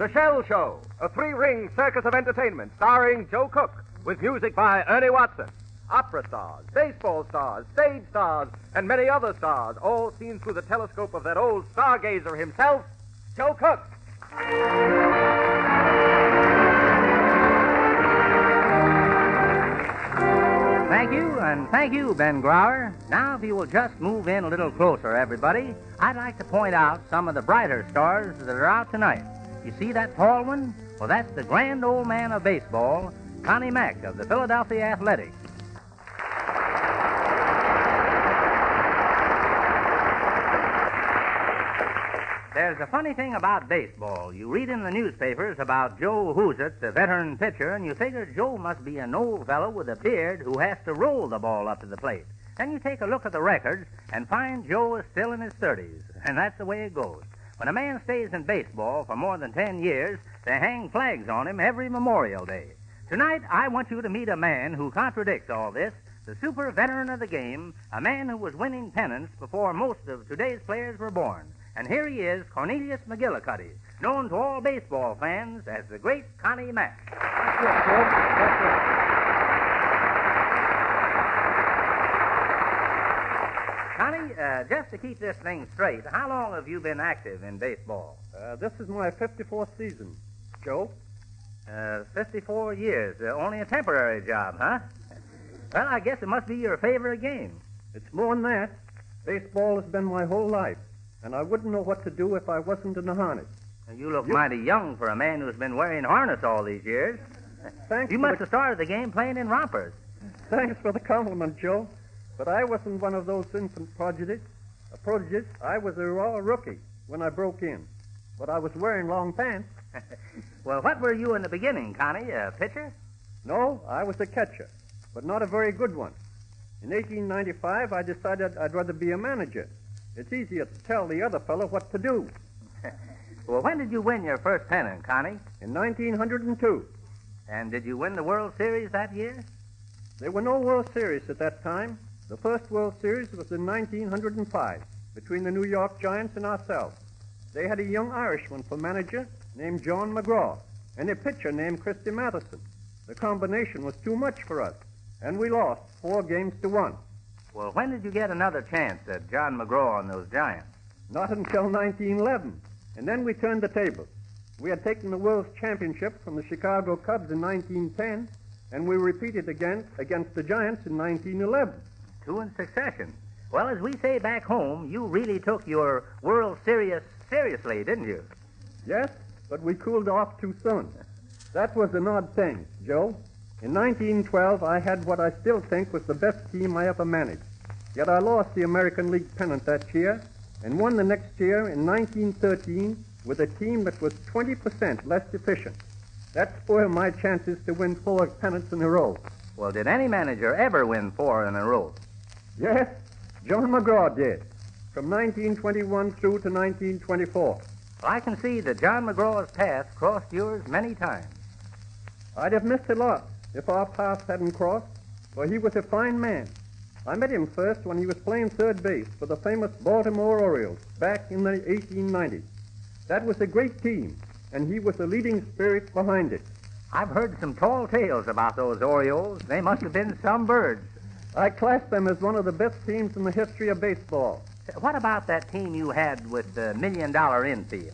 The Shell Show, a three-ring circus of entertainment starring Joe Cook, with music by Ernie Watson. Opera stars, baseball stars, stage stars, and many other stars, all seen through the telescope of that old stargazer himself, Joe Cook. Thank you, and thank you, Ben Grauer. Now, if you will just move in a little closer, everybody, I'd like to point out some of the brighter stars that are out tonight. You see that tall one? Well, that's the grand old man of baseball, Connie Mack of the Philadelphia Athletics. There's a funny thing about baseball. You read in the newspapers about Joe Hoosett, the veteran pitcher, and you figure Joe must be an old fellow with a beard who has to roll the ball up to the plate. Then you take a look at the records and find Joe is still in his 30s, and that's the way it goes. When a man stays in baseball for more than 10 years, they hang flags on him every Memorial Day. Tonight, I want you to meet a man who contradicts all this, the super veteran of the game, a man who was winning pennants before most of today's players were born. And here he is, Cornelius McGillicuddy, known to all baseball fans as the great Connie Mack. That's it, Joe. Connie, just to keep this thing straight, how long have you been active in baseball? This is my 54th season, Joe. 54 years. Only a temporary job, huh? Well, I guess it must be your favorite game. It's more than that. Baseball has been my whole life, and I wouldn't know what to do if I wasn't in the harness. You look mighty young for a man who's been wearing harness all these years. Thanks. You must have started the game playing in rompers. Thanks for the compliment, Joe. But I wasn't one of those infant prodigies. I was a raw rookie when I broke in. But I was wearing long pants. Well, what were you in the beginning, Connie? A pitcher? No, I was a catcher, but not a very good one. In 1895, I decided I'd rather be a manager. It's easier to tell the other fellow what to do. Well, when did you win your first pennant, Connie? In 1902. And did you win the World Series that year? There were no World Series at that time. The first World Series was in 1905 between the New York Giants and ourselves. They had a young Irishman for manager named John McGraw and a pitcher named Christy Matheson. The combination was too much for us, and we lost 4-1. Well, when did you get another chance at John McGraw and those Giants? Not until 1911, and then we turned the tables. We had taken the World Championship from the Chicago Cubs in 1910, and we repeated again against the Giants in 1911. 2 in succession. Well, as we say back home, you really took your World Series seriously, didn't you? Yes, but we cooled off too soon. That was an odd thing, Joe. In 1912, I had what I still think was the best team I ever managed. Yet I lost the American League pennant that year and won the next year in 1913 with a team that was 20% less efficient. That spoiled my chances to win 4 pennants in a row. Well, did any manager ever win 4 in a row? Yes, John McGraw did, from 1921 through to 1924. Well, I can see that John McGraw's path crossed yours many times. I'd have missed a lot if our paths hadn't crossed, for he was a fine man. I met him first when he was playing third base for the famous Baltimore Orioles back in the 1890s. That was a great team, and he was the leading spirit behind it. I've heard some tall tales about those Orioles. They must have been some birds. I class them as one of the best teams in the history of baseball. What about that team you had with the $1 million infield?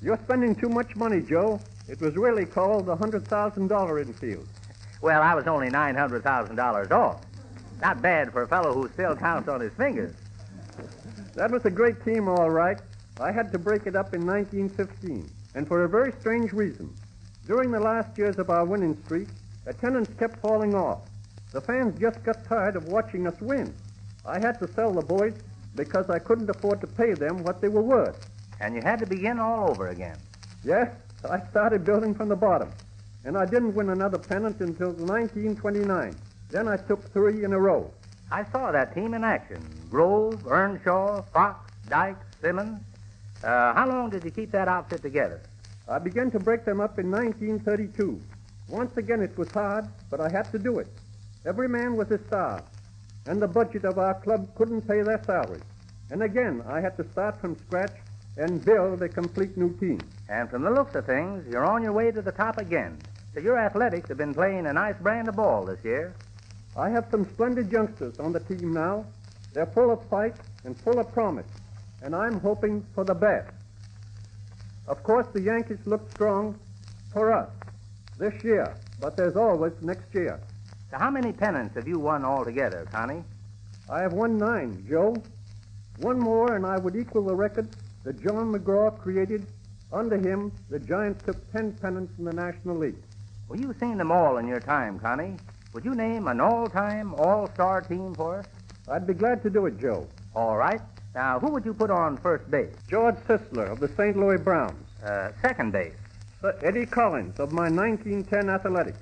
You're spending too much money, Joe. It was really called the $100,000 infield. Well, I was only $900,000 off. Not bad for a fellow who still counts on his fingers. That was a great team, all right. I had to break it up in 1915, and for a very strange reason. During the last years of our winning streak, attendance kept falling off. The fans just got tired of watching us win. I had to sell the boys because I couldn't afford to pay them what they were worth. And you had to begin all over again. Yes, I started building from the bottom, and I didn't win another pennant until 1929. Then I took 3 in a row. I saw that team in action. Grove, Earnshaw, Fox, Dyke, Simmons. How long did you keep that outfit together? I began to break them up in 1932. Once again, it was hard, but I had to do it. Every man was a star, and the budget of our club couldn't pay their salaries. And again, I had to start from scratch and build a complete new team. And from the looks of things, you're on your way to the top again. So your athletics have been playing a nice brand of ball this year. I have some splendid youngsters on the team now. They're full of fight and full of promise, and I'm hoping for the best. Of course, the Yankees look strong for us this year, but there's always next year. So how many pennants have you won altogether, Connie? I have won 9, Joe. One more, and I would equal the record that John McGraw created. Under him, the Giants took 10 pennants in the National League. Well, you've seen them all in your time, Connie. Would you name an all-time, all-star team for us? I'd be glad to do it, Joe. All right. Now, who would you put on first base? George Sisler of the St. Louis Browns. Second base? Eddie Collins of my 1910 Athletics.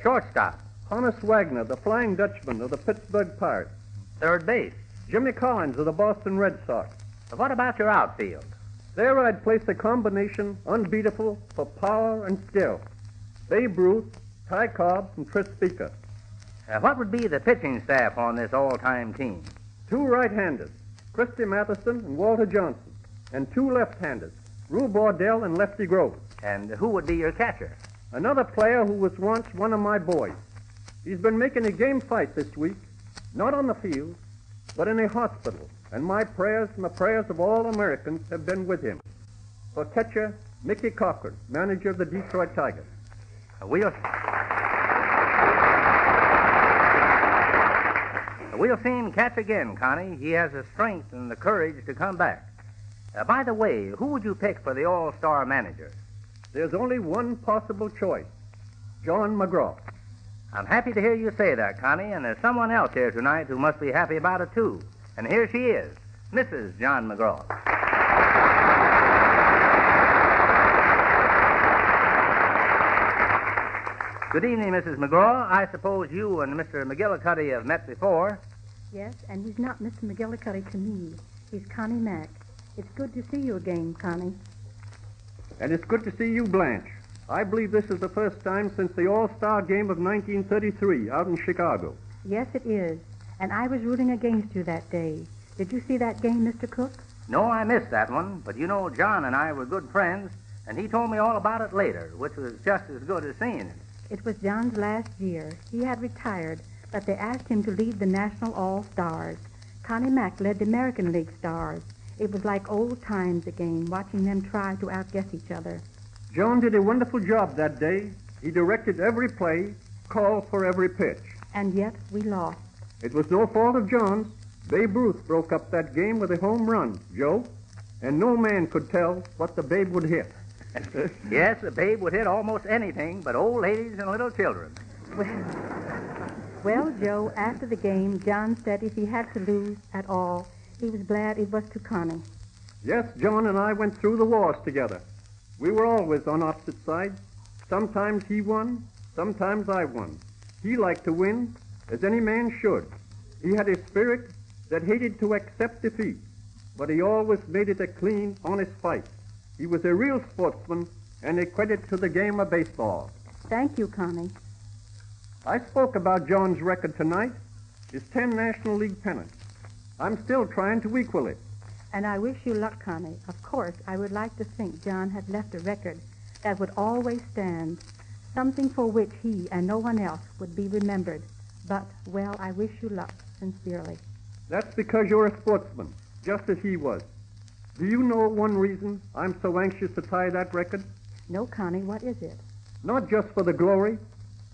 Shortstop? Honus Wagner, the Flying Dutchman of the Pittsburgh Pirates. Third base? Jimmy Collins of the Boston Red Sox. What about your outfield? There I'd place a combination unbeatable for power and skill. Babe Ruth, Ty Cobb, and Tris Speaker. What would be the pitching staff on this all-time team? 2 right-handers, Christy Matheson and Walter Johnson, and 2 left-handers, Rue Bordell and Lefty Grove. And who would be your catcher? Another player who was once one of my boys. He's been making a game fight this week, not on the field, but in a hospital, and my prayers and the prayers of all Americans have been with him. For catcher, Mickey Cochran, manager of the Detroit Tigers. We'll see him catch again, Connie. He has the strength and the courage to come back. By the way, who would you pick for the all-star manager? There's only one possible choice, John McGraw. I'm happy to hear you say that, Connie, and there's someone else here tonight who must be happy about it, too. And here she is, Mrs. John McGraw. Good evening, Mrs. McGraw. I suppose you and Mr. McGillicuddy have met before. Yes, and he's not Mr. McGillicuddy to me. He's Connie Mack. It's good to see you again, Connie. And it's good to see you, Blanche. I believe this is the first time since the All-Star Game of 1933 out in Chicago. Yes, it is. And I was rooting against you that day. Did you see that game, Mr. Cook? No, I missed that one. But you know, John and I were good friends, and he told me all about it later, which was just as good as seeing it. It was John's last year. He had retired, but they asked him to lead the National All-Stars. Connie Mack led the American League Stars. It was like old times again, watching them try to outguess each other. John did a wonderful job that day. He directed every play, called for every pitch. And yet we lost. It was no fault of John's. Babe Ruth broke up that game with a home run, Joe. And no man could tell what the Babe would hit. Yes, the Babe would hit almost anything but old ladies and little children. Well, Joe, after the game, John said if he had to lose at all, he was glad it was to Connie. Yes, John and I went through the wars together. We were always on opposite sides. Sometimes he won, sometimes I won. He liked to win, as any man should. He had a spirit that hated to accept defeat, but he always made it a clean, honest fight. He was a real sportsman and a credit to the game of baseball. Thank you, Connie. I spoke about John's record tonight, his 10 National League pennants. I'm still trying to equal it. And I wish you luck, Connie. Of course, I would like to think John had left a record that would always stand, something for which he and no one else would be remembered. But, well, I wish you luck, sincerely. That's because you're a sportsman, just as he was. Do you know one reason I'm so anxious to tie that record? No, Connie, what is it? Not just for the glory.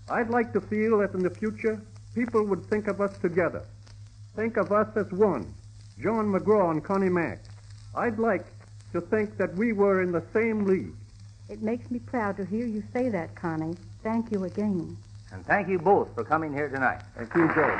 I'd like to feel that in the future, people would think of us together. Think of us as one, John McGraw and Connie Mack. I'd like to think that we were in the same league. It makes me proud to hear you say that, Connie. Thank you again. And thank you both for coming here tonight. Thank you, Joe.